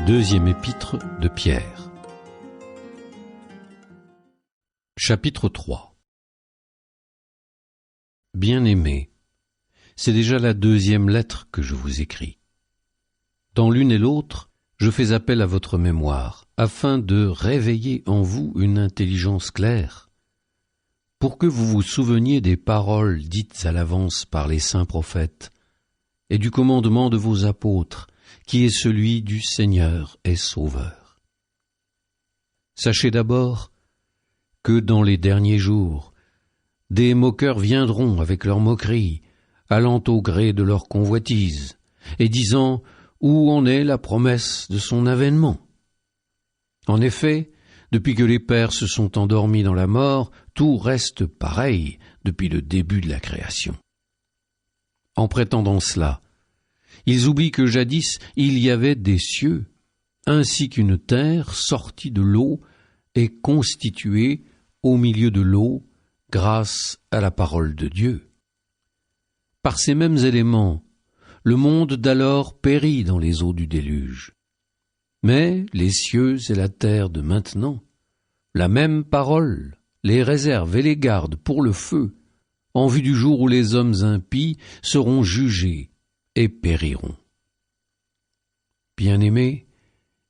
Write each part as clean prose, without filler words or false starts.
Deuxième épître de Pierre. Chapitre 3. Bien-aimés, c'est déjà la deuxième lettre que je vous écris. Dans l'une et l'autre, je fais appel à votre mémoire, afin de réveiller en vous une intelligence claire, pour que vous vous souveniez des paroles dites à l'avance par les saints prophètes, et du commandement de vos apôtres, qui est celui du Seigneur et Sauveur. Sachez d'abord que dans les derniers jours, des moqueurs viendront avec leurs moqueries, allant au gré de leur convoitise, et disant « Où en est la promesse de son avènement ?» En effet, depuis que les pères se sont endormis dans la mort, tout reste pareil depuis le début de la création. En prétendant cela, ils oublient que jadis il y avait des cieux, ainsi qu'une terre sortie de l'eau et constituée au milieu de l'eau grâce à la parole de Dieu. Par ces mêmes éléments, le monde d'alors périt dans les eaux du déluge. Mais les cieux et la terre de maintenant, la même parole, les réserve et les garde pour le feu, en vue du jour où les hommes impies seront jugés et périront. Bien-aimés,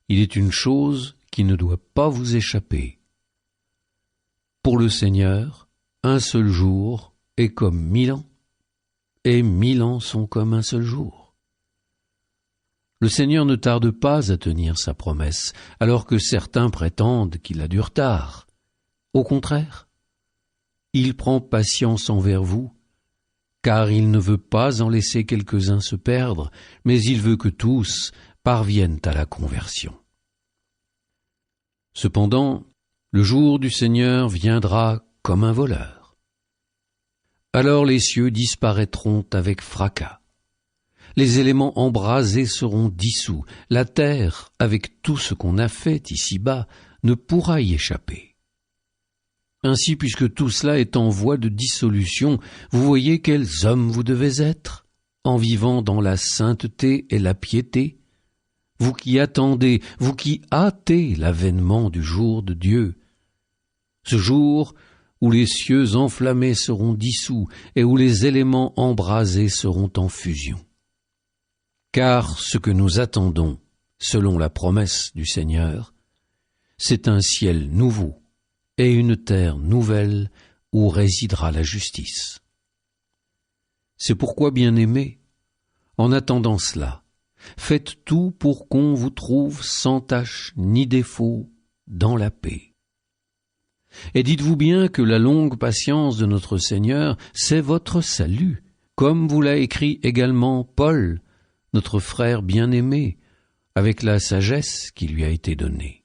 il est une chose qui ne doit pas vous échapper. Pour le Seigneur, un seul jour est comme 1000 ans, et 1000 ans sont comme un seul jour. Le Seigneur ne tarde pas à tenir sa promesse, alors que certains prétendent qu'il a du retard. Au contraire, il prend patience envers vous, car il ne veut pas en laisser quelques-uns se perdre, mais il veut que tous parviennent à la conversion. Cependant, le jour du Seigneur viendra comme un voleur. Alors les cieux disparaîtront avec fracas. Les éléments embrasés seront dissous. La terre, avec tout ce qu'on a fait ici-bas, ne pourra y échapper. Ainsi, puisque tout cela est en voie de dissolution, vous voyez quels hommes vous devez être, en vivant dans la sainteté et la piété, vous qui attendez, vous qui hâtez l'avènement du jour de Dieu, ce jour où les cieux enflammés seront dissous et où les éléments embrasés seront en fusion. Car ce que nous attendons, selon la promesse du Seigneur, c'est un ciel nouveau et une terre nouvelle où résidera la justice. C'est pourquoi, bien-aimés, en attendant cela, faites tout pour qu'on vous trouve sans tache ni défaut dans la paix. Et dites-vous bien que la longue patience de notre Seigneur, c'est votre salut, comme vous l'a écrit également Paul, notre frère bien-aimé, avec la sagesse qui lui a été donnée.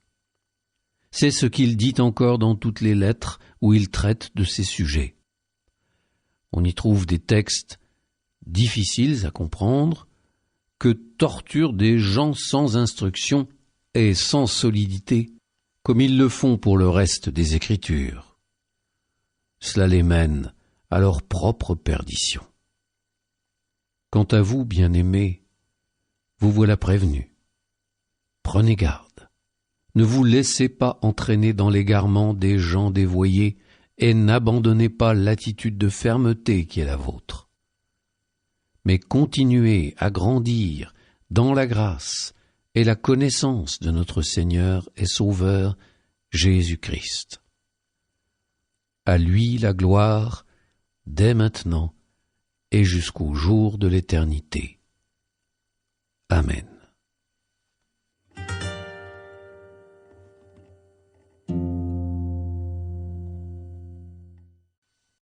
C'est ce qu'il dit encore dans toutes les lettres où il traite de ces sujets. On y trouve des textes difficiles à comprendre, que torturent des gens sans instruction et sans solidité, comme ils le font pour le reste des Écritures. Cela les mène à leur propre perdition. Quant à vous, bien-aimés, vous voilà prévenus. Prenez garde. Ne vous laissez pas entraîner dans l'égarement des gens dévoyés et n'abandonnez pas l'attitude de fermeté qui est la vôtre. Mais continuez à grandir dans la grâce et la connaissance de notre Seigneur et Sauveur Jésus-Christ. À lui la gloire, dès maintenant et jusqu'au jour de l'éternité. Amen.